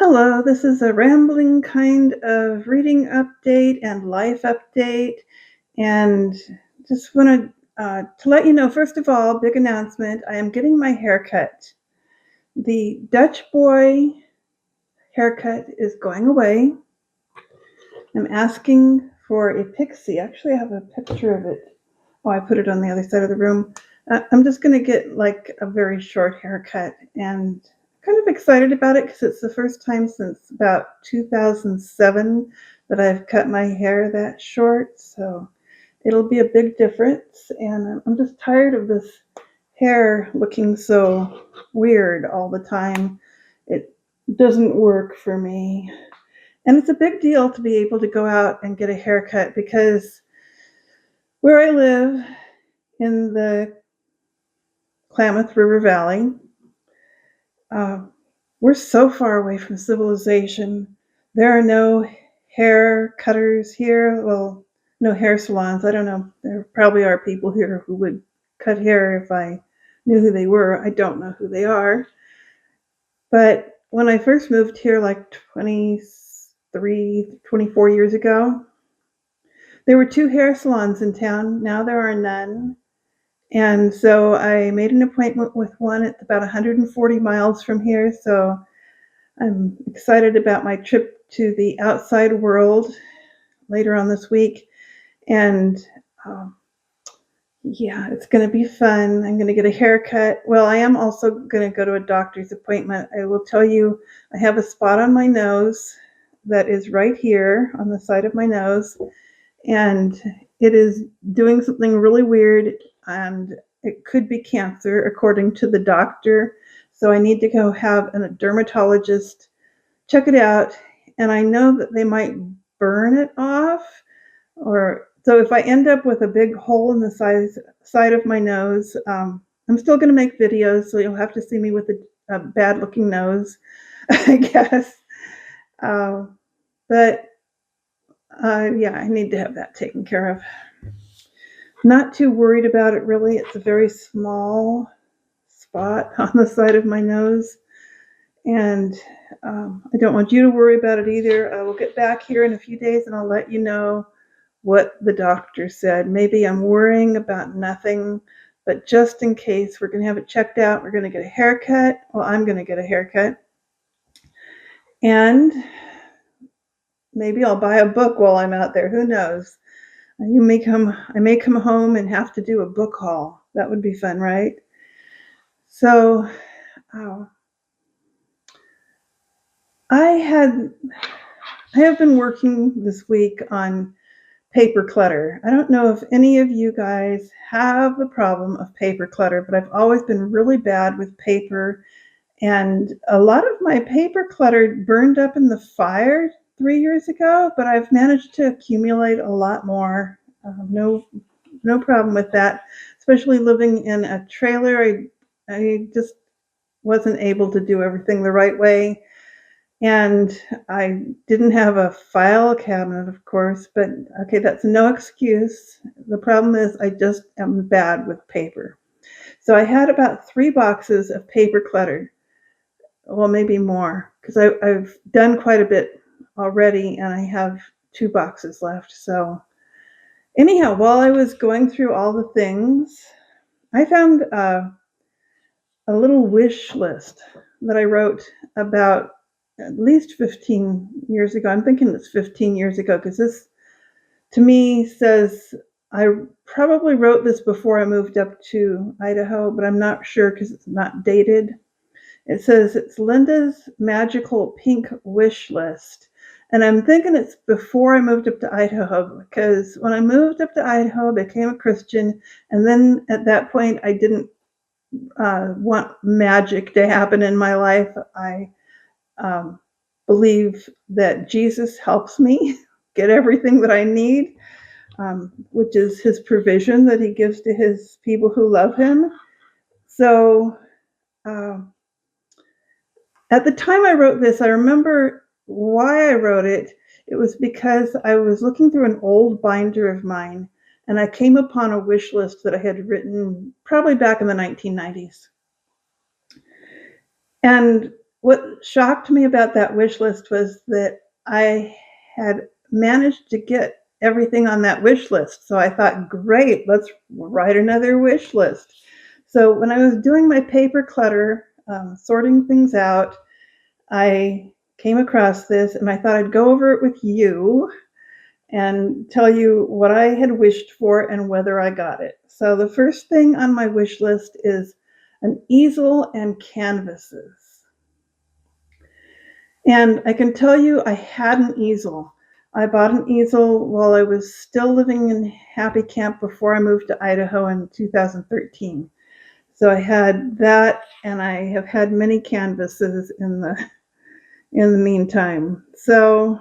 Hello, this is a rambling kind of reading update and life update. And just wanted to let you know, first of all, big announcement I am getting my hair cut. The Dutch boy haircut is going away. I'm asking for a pixie. Actually, I have a picture of it. Oh, I put it on the other side of the room. I'm just going to get like a very short haircut and kind of excited about it because it's the first time since about 2007 that I've cut my hair that short. So it'll be a big difference. And I'm just tired of this hair looking so weird all the time. It doesn't work for me. And it's a big deal to be able to go out and get a haircut because where I live in the Klamath River Valley, uh, we're so far away from civilization. There are no hair cutters here. Well, no hair salons. I don't know. There probably are people here who would cut hair if I knew who they were. I don't know who they are. But when I first moved here, like 23, 24 years ago, there were two hair salons in town. Now there are none. And so I made an appointment with one. It's about 140 miles from here. So I'm excited about my trip to the outside world later on this week. And um, yeah, it's going to be fun. I'm going to get a haircut. Well, I am also going to go to a doctor's appointment. I will tell you, I have a spot on my nose that is right here on the side of my nose. And it is doing something really weird, and it could be cancer, according to the doctor. So I need to go have a dermatologist check it out. And I know that they might burn it off, or so if I end up with a big hole in the side of my nose, I'm still going to make videos, so you'll have to see me with a bad looking nose, I guess. Uh, but yeah, I need to have that taken care of. Not too worried about it, really. It's a very small spot on the side of my nose. And I don't want you to worry about it either. I will get back here in a few days and I'll let you know what the doctor said. Maybe I'm worrying about nothing, but just in case, we're going to have it checked out. We're going to get a haircut. Well, I'm going to get a haircut. And maybe I'll buy a book while I'm out there. Who knows? I may come home and have to do a book haul. That would be fun, right? So, oh, I have been working this week on paper clutter. I don't know if any of you guys have the problem of paper clutter, but I've always been really bad with paper. And a lot of my paper clutter burned up in the fire 3 years ago, but I've managed to accumulate a lot more. No problem with that. Especially living in a trailer, I just wasn't able to do everything the right way. And I didn't have a file cabinet, of course, but okay, that's no excuse. The problem is I just am bad with paper. So I had about 3 boxes of paper clutter. Well, maybe more, because I've done quite a bit already and I have 2 boxes left. So, anyhow, while I was going through all the things, I found a little wish list that I wrote about at least 15 years ago. I'm thinking it's 15 years ago because this, to me, says I probably wrote this before I moved up to Idaho, but I'm not sure because it's not dated. It says it's Linda's magical pink wish list. And I'm thinking it's before I moved up to Idaho because when I moved up to Idaho, I became a Christian. And then at that point, I didn't want magic to happen in my life. I um, believe that Jesus helps me get everything that I need, which is his provision that he gives to his people who love him. So uh, at the time I wrote this, I remember why I wrote it. It was because I was looking through an old binder of mine and I came upon a wish list that I had written probably back in the 1990s. And what shocked me about that wish list was that I had managed to get everything on that wish list. So I thought, great, let's write another wish list. So when I was doing my paper clutter, sorting things out, I came across this and I thought I'd go over it with you and tell you what I had wished for and whether I got it. So the first thing on my wish list is an easel and canvases. And I can tell you I had an easel. I bought an easel while I was still living in Happy Camp before I moved to Idaho in 2013. So I had that, and I have had many canvases in the meantime. So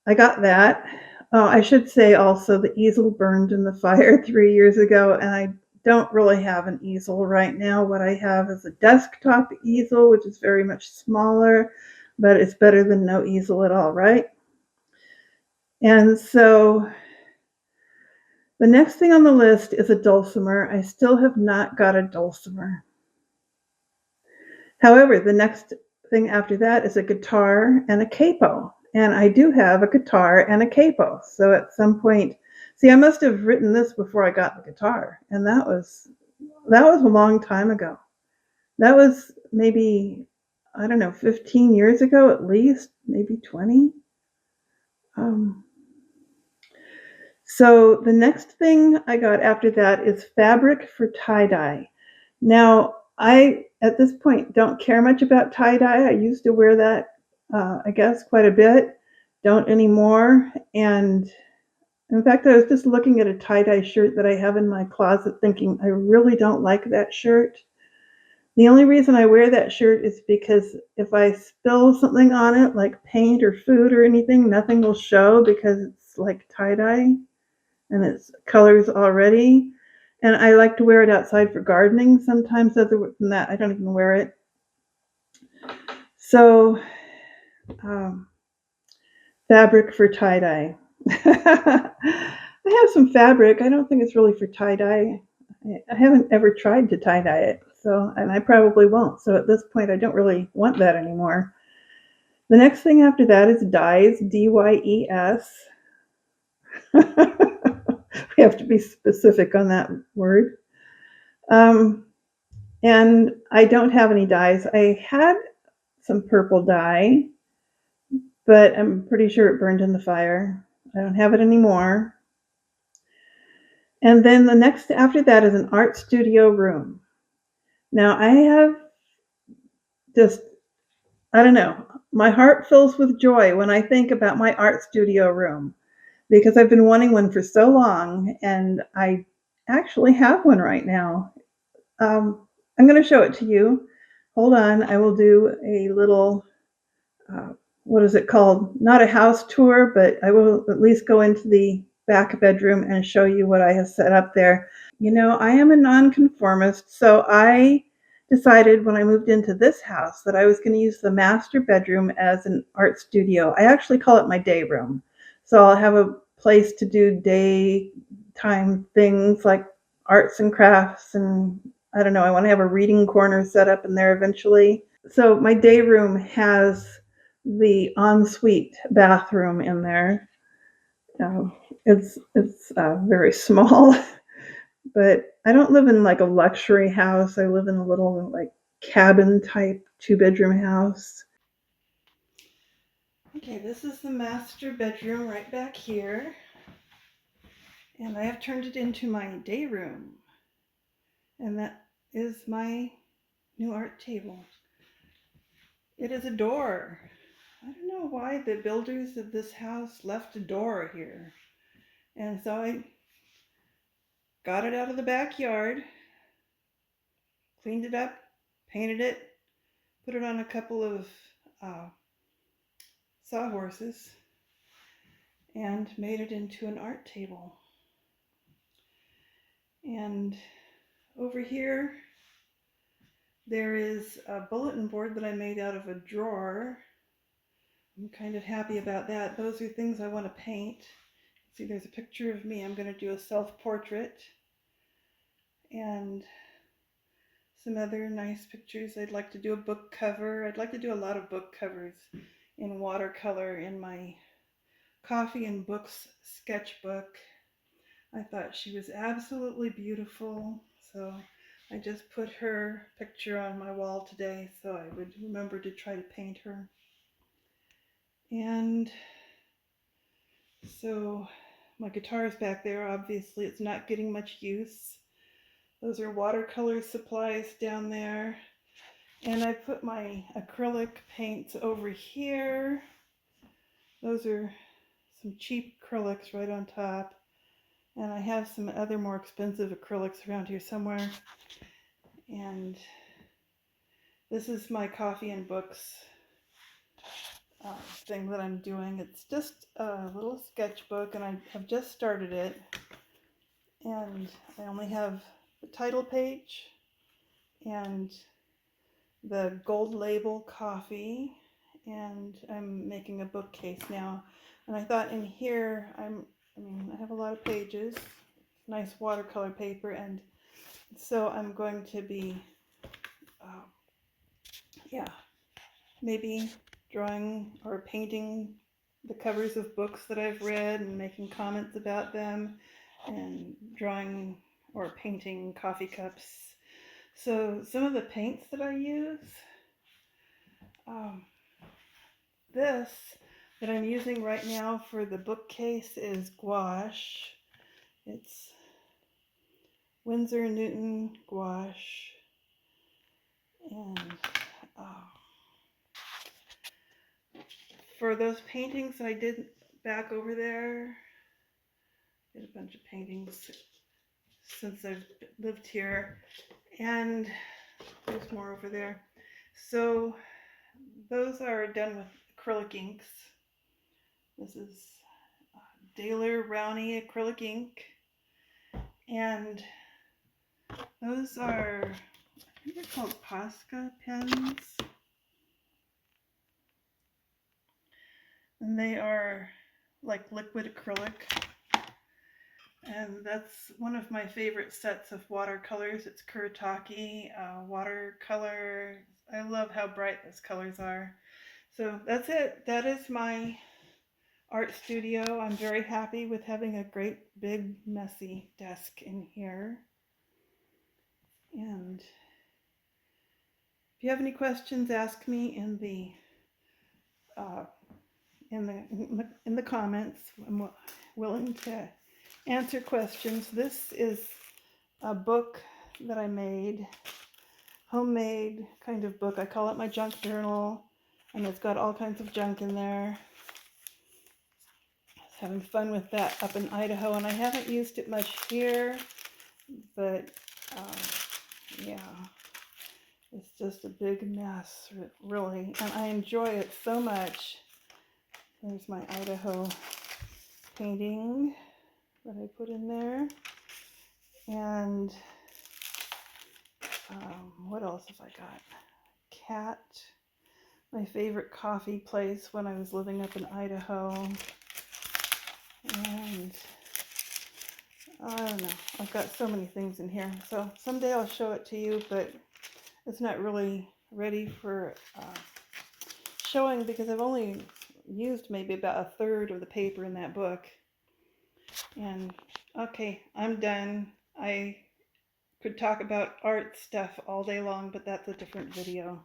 I got that. I should say also the easel burned in the fire 3 years ago, and I don't really have an easel right now. What I have is a desktop easel, which is very much smaller, but it's better than no easel at all, right? And so the next thing on the list is a dulcimer. I still have not got a dulcimer. However, the next thing after that is a guitar and a capo. And I do have a guitar and a capo. So at some point, see, I must have written this before I got the guitar. And that was a long time ago. That was maybe, I don't know, 15 years ago at least, maybe 20. Um, so the next thing I got after that is fabric for tie-dye. Now, I, at this point, don't care much about tie-dye. I used to wear that, I guess, quite a bit. Don't anymore. And in fact, I was just looking at a tie-dye shirt that I have in my closet thinking, I really don't like that shirt. The only reason I wear that shirt is because if I spill something on it, like paint or food or anything, nothing will show because it's like tie-dye and it's colors already. And I like to wear it outside for gardening sometimes. Other than that, I don't even wear it. So, um, fabric for tie dye. I have some fabric. I don't think it's really for tie dye. I haven't ever tried to tie dye it, so and I probably won't. So at this point, I don't really want that anymore. The next thing after that is dyes, DYES. We have to be specific on that word. Um, and I don't have any dyes. I had some purple dye, but I'm pretty sure it burned in the fire. I don't have it anymore. And then the next after that is an art studio room. Now I have just, I don't know, my heart fills with joy when I think about my art studio room because I've been wanting one for so long and I actually have one right now. I'm going to show it to you. Hold on, I will do a little, uh, what is it called? Not a house tour, but I will at least go into the back bedroom and show you what I have set up there. You know, I am a nonconformist, so I decided when I moved into this house that I was going to use the master bedroom as an art studio. I actually call it my day room. So I'll have a place to do daytime things like arts and crafts, and I don't know, I want to have a reading corner set up in there eventually. So my day room has the ensuite bathroom in there. Um, it's very small, but I don't live in like a luxury house. I live in a little like cabin type 2 bedroom house. Okay, this is the master bedroom right back here, and I have turned it into my day room, and that is my new art table. It is a door. I don't know why the builders of this house left a door here. And so I got it out of the backyard, cleaned it up, painted it, put it on a couple of uh, sawhorses, and made it into an art table. And over here, there is a bulletin board that I made out of a drawer. I'm kind of happy about that. Those are things I want to paint. See, there's a picture of me. I'm going to do a self-portrait and some other nice pictures. I'd like to do a book cover. I'd like to do a lot of book covers in watercolor in my Coffee and Books sketchbook. I thought she was absolutely beautiful, so I just put her picture on my wall today so I would remember to try to paint her. And so my guitar's back there. Obviously, it's not getting much use. Those are watercolor supplies down there. And I put my acrylic paints over here. Those are some cheap acrylics right on top. And I have some other more expensive acrylics around here somewhere. And this is my Coffee and Books thing that I'm doing. It's just a little sketchbook, and I have just started it. And I only have the title page and the gold label coffee, and I'm making a bookcase now. And I thought in here, I have a lot of pages, nice watercolor paper, and so I'm going to be, maybe drawing or painting the covers of books that I've read and making comments about them, and drawing or painting coffee cups. So some of the paints that I use, this that I'm using right now for the bookcase is gouache. It's Winsor Newton gouache. And for those paintings that I did back over there, I did a bunch of paintings since I've lived here, and there's more over there. So those are done with acrylic inks. This is Daler Rowney acrylic ink, and those are, I think they're called Posca pens, and they are like liquid acrylic. And that's one of my favorite sets of watercolors. It's Kuretake watercolor. I love how bright those colors are. So that's it. That is my art studio. I'm very happy with having a great big messy desk in here. And if you have any questions, ask me in the comments. I'm willing to answer questions. This is a book that I made, homemade kind of book. I call it my junk journal, and it's got all kinds of junk in there. I was having fun with that up in Idaho, and I haven't used it much here, but yeah, it's just a big mess, really, and I enjoy it so much. There's my Idaho painting that I put in there. And what else have I got? Cat, my favorite coffee place when I was living up in Idaho. And I don't know, I've got so many things in here. So someday I'll show it to you, but it's not really ready for showing because I've only used maybe about a third of the paper in that book. And okay, I'm done. I could talk about art stuff all day long, but that's a different video.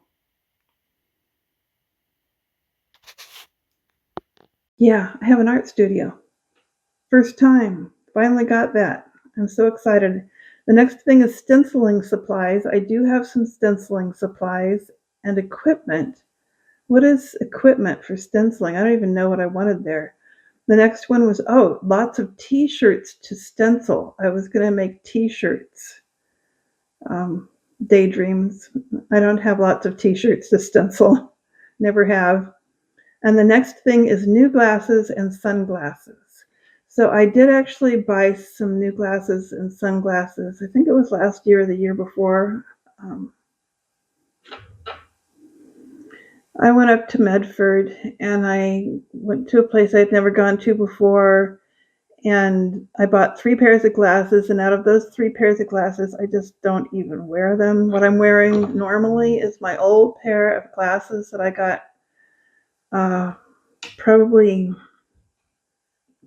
Yeah, I have an art studio. First time. Finally got that. I'm so excited. The next thing is stenciling supplies. I do have some stenciling supplies and equipment. What is equipment for stenciling? I don't even know what I wanted there. The next one was, lots of t-shirts to stencil. I was going to make t-shirts. Daydreams. I don't have lots of t-shirts to stencil. Never have. And the next thing is new glasses and sunglasses. So I did actually buy some new glasses and sunglasses. I think it was last year or the year before. I went up to Medford and I went to a place I'd never gone to before, And I bought 3 pairs of glasses, and out of those 3 pairs of glasses, I just don't even wear them. What I'm wearing normally is my old pair of glasses that I got probably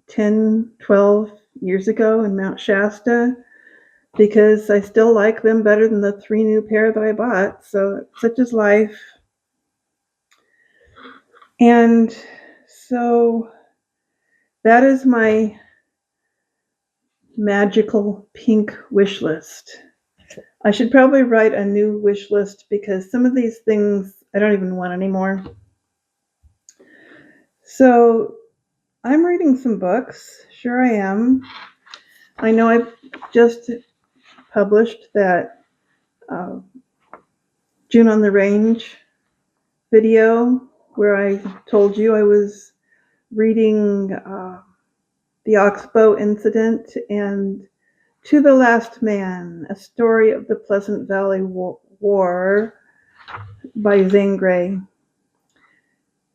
10, 12 years ago in Mount Shasta, because I still like them better than the 3 new pair that I bought. So such is life. And so that is my magical pink wish list. I should probably write a new wish list because some of these things I don't even want anymore. So I'm reading some books. Sure I am. I know I've just published that uh, June on the Range video where I told you I was reading the Oxbow incident and To the Last Man, a story of the Pleasant Valley War by Zane Grey.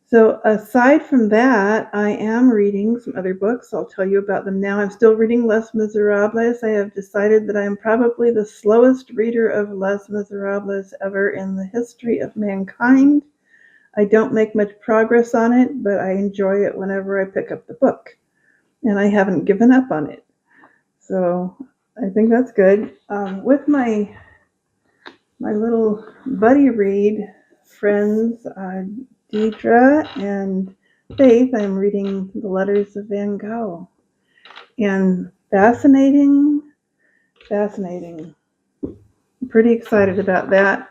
So aside from that, I am reading some other books. I'll tell you about them now. I'm still reading Les Miserables. I have decided that I am probably the slowest reader of Les Miserables ever in the history of mankind. I don't make much progress on it, but I enjoy it whenever I pick up the book. And I haven't given up on it. So I think that's good. With my little buddy read friends, Deidre and Faith, I'm reading The Letters of Van Gogh. And fascinating. I'm pretty excited about that.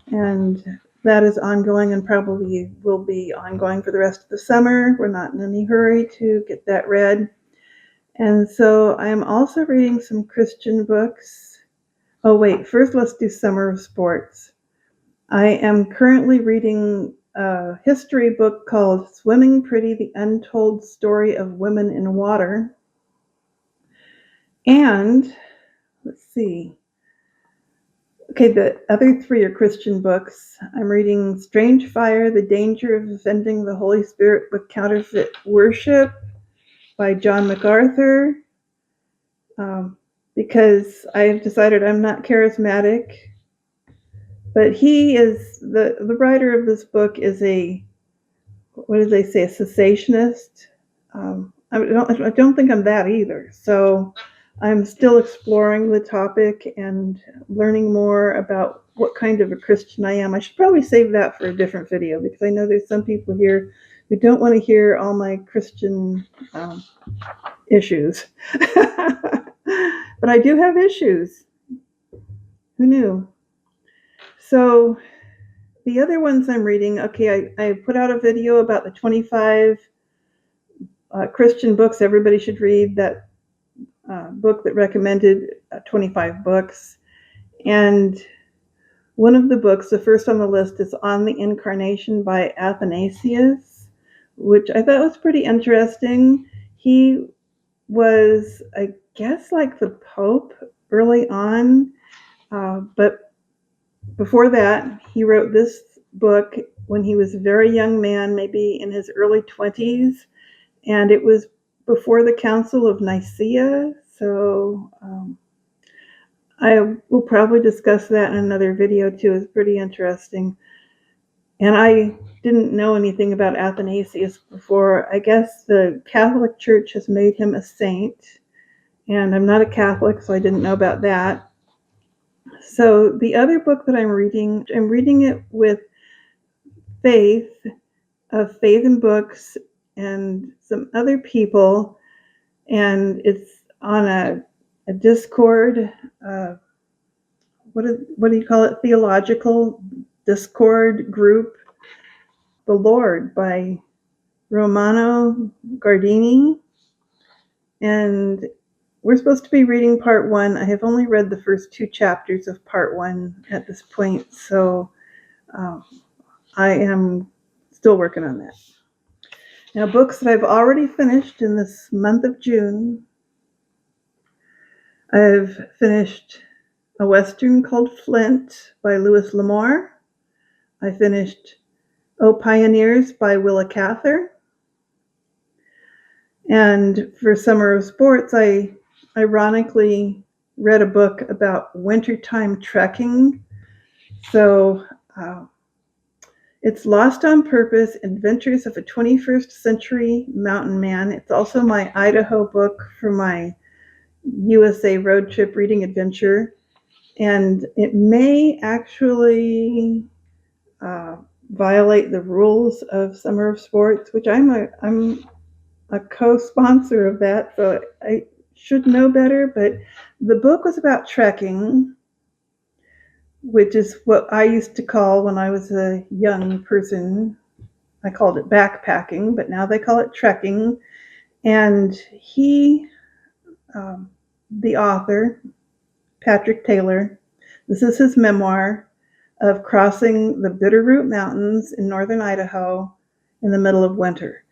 And that is ongoing and probably will be ongoing for the rest of the summer. We're not in any hurry to get that read. And so I am also reading some Christian books. Oh, wait, first let's do Summer of Sports. I am currently reading a history book called Swimming Pretty, The Untold Story of Women in Water. And, let's see. Okay, the other 3 are Christian books. I'm reading Strange Fire, The Danger of Offending the Holy Spirit with Counterfeit Worship by John MacArthur. Because I've decided I'm not charismatic. But he is, the writer of this book is a, what did they say, a cessationist. I don't think I'm that either. So I'm still exploring the topic and learning more about what kind of a Christian I am. I should probably save that for a different video because I know there's some people here who don't want to hear all my Christian issues. But I do have issues. Who knew? So the other ones I'm reading, okay, I put out a video about the 25 Christian books everybody should read, that book that recommended 25 books. And one of the books, the first on the list, is On the Incarnation by Athanasius, which I thought was pretty interesting. He was, I guess, like the Pope early on, but before that, he wrote this book when he was a very young man, maybe in his early 20s, and it was before the Council of Nicaea. So I will probably discuss that in another video too. It's pretty interesting. And I didn't know anything about Athanasius before. I guess the Catholic Church has made him a saint, and I'm not a Catholic, so I didn't know about that. So the other book that I'm reading it with Faith, of Faith in Books, and some other people, and it's on a Discord. What do you call it? Theological Discord group. The Lord by Romano Guardini, and we're supposed to be reading part 1. I have only read the first 2 chapters of part 1 at this point, so I am still working on that. Now, books that I've already finished in this month of June. I've finished a Western called Flint by Lewis L'Amour. I finished O Pioneers by Willa Cather. And for Summer of Sports, I ironically read a book about wintertime trekking. So uh, it's Lost on Purpose Adventures of a 21st Century Mountain Man. It's also my Idaho book for my USA road trip reading adventure. And it may actually uh, violate the rules of Summer of Sports, which I'm a co-sponsor of that, so I should know better. But the book was about trekking, which is what I used to call when I was a young person. I called it backpacking, but now they call it trekking. And he, um, the author, Patrick Taylor, this is his memoir of crossing the Bitterroot Mountains in northern Idaho in the middle of winter.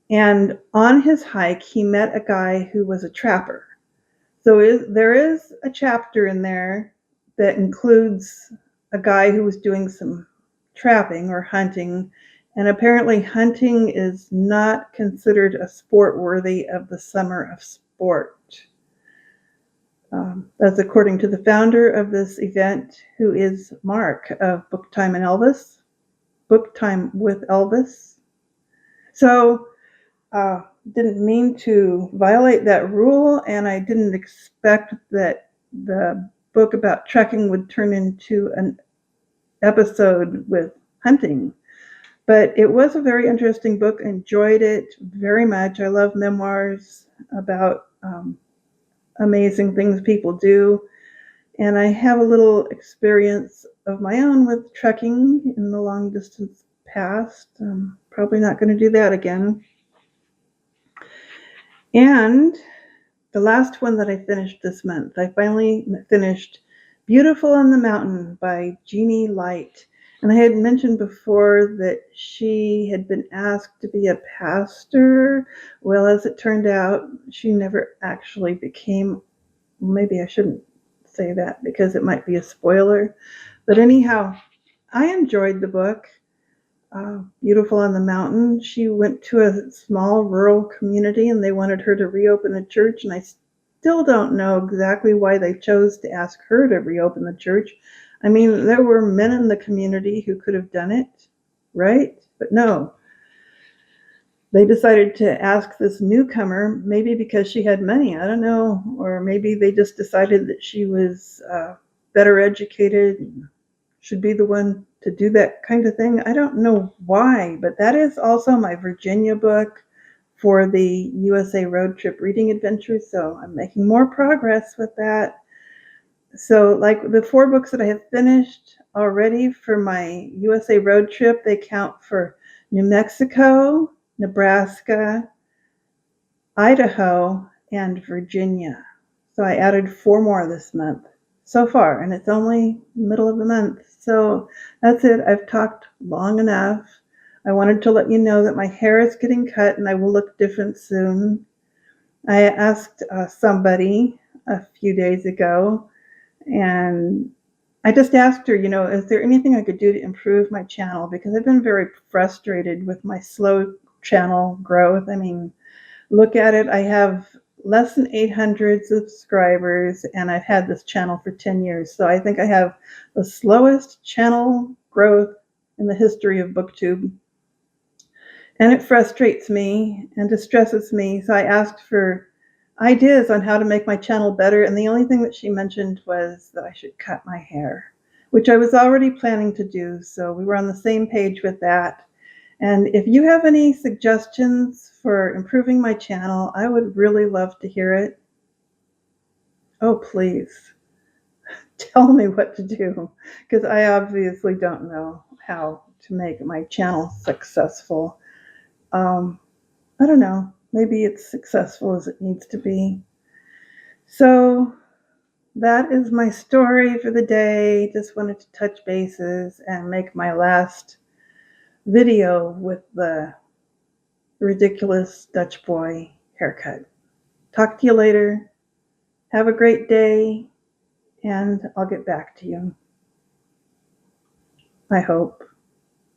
And on his hike, he met a guy who was a trapper. So there is a chapter in there that includes a guy who was doing some trapping or hunting, and apparently hunting is not considered a sport worthy of the Summer of Sport. That's according to the founder of this event, who is Mark of Book Time and Elvis, Book Time with Elvis. So uh, didn't mean to violate that rule, and I didn't expect that the book about trekking would turn into an episode with hunting. But it was a very interesting book. Enjoyed it very much. I love memoirs about amazing things people do. And I have a little experience of my own with trekking in the long distance past. Probably not going to do that again. And the last one that I finished this month, I finally finished Beautiful on the Mountain by Jeannie Light. And I had mentioned before that she had been asked to be a pastor. Well, as it turned out, she never actually became, maybe I shouldn't say that because it might be a spoiler. But anyhow, I enjoyed the book. Beautiful on the Mountain. She went to a small rural community and they wanted her to reopen a church. And I still don't know exactly why they chose to ask her to reopen the church. I mean, there were men in the community who could have done it, right? But no, they decided to ask this newcomer, maybe because she had money, I don't know, or maybe they just decided that she was better educated and should be the one to do that kind of thing. I don't know why, but that is also my Virginia book for the USA road trip reading adventure. So I'm making more progress with that. So, like the 4 books that I have finished already for my USA road trip, they count for New Mexico, Nebraska, Idaho, and Virginia. So I added 4 more this month so far, and it's only middle of the month. So that's it. I've talked long enough. I wanted to let you know that my hair is getting cut and I will look different soon. I asked somebody a few days ago, and I just asked her, is there anything I could do to improve my channel? Because I've been very frustrated with my slow channel growth. I mean, look at it. I have less than 800 subscribers, and I've had this channel for 10 years. So I think I have the slowest channel growth in the history of BookTube. And it frustrates me and distresses me. So I asked for ideas on how to make my channel better. And the only thing that she mentioned was that I should cut my hair, which I was already planning to do. So we were on the same page with that. And if you have any suggestions for improving my channel, I would really love to hear it. Oh, please tell me what to do, because I obviously don't know how to make my channel successful. I don't know. Maybe it's successful as it needs to be. So that is my story for the day. Just wanted to touch bases and make my last video with the ridiculous Dutch boy haircut. Talk to you later. Have a great day, and I'll get back to you. I hope.